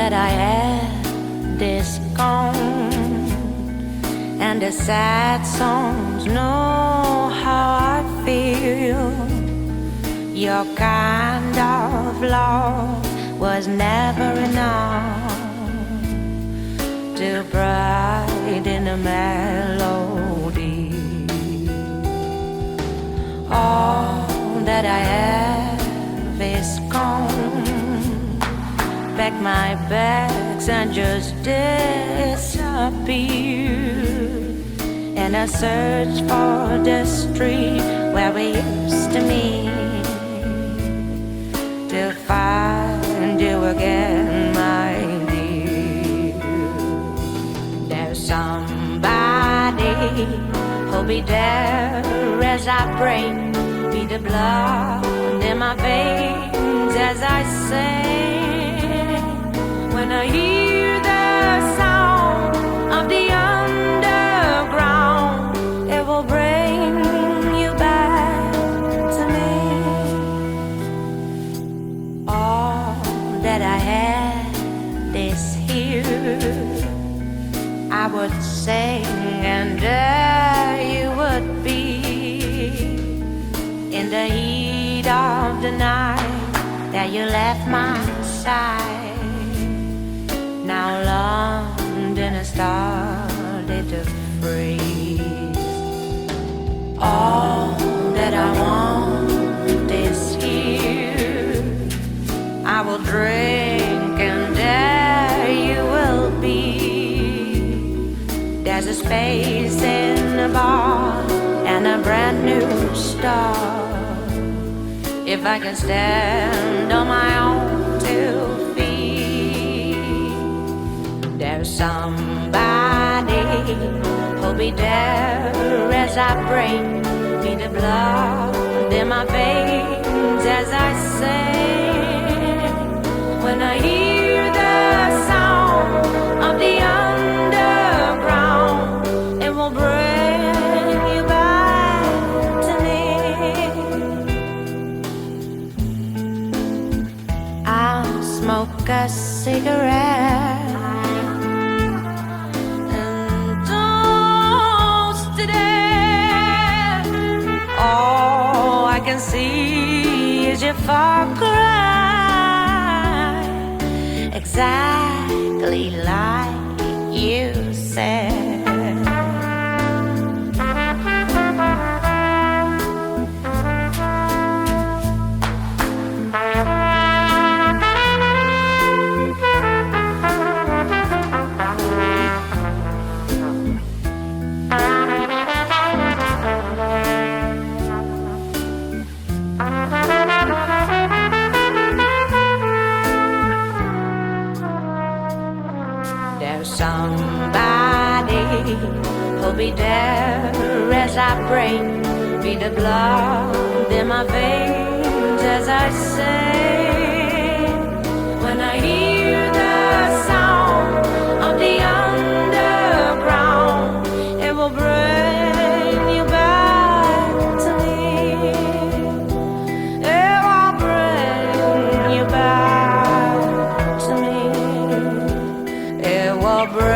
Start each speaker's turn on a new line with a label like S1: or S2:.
S1: that I had is gone, and the sad songs know how I feel. Your kind of love was never enough to brighten a melody. All that I have is gone. Pack my bags and just disappear, and I search for the street where we used to meet, to find you again, my dear. There's somebody who'll be there as I break, be the blood in my veins as I sing. When I hear the sound of the underground, it will bring you back to me. All that I had is here. I would sing and there you would be, in the heat of the night that you left my side. Now London has started to freeze. All that I want is here. I will drink and there you will be. There's a space in the bar and a brand new star. If I can stand on my own 2 feet. There's somebody who'll be there as I break, be the blood in my veins as I sing. When I hear the sound of the underground, it will bring you back to me. I'll smoke a cigarette can see is your far cry, exactly like you said. Somebody who'll be there as I break, be the blood in my veins as I sing. When I hear the sound of the underground, it will bring you back to me. It will bring you back to me. It will bring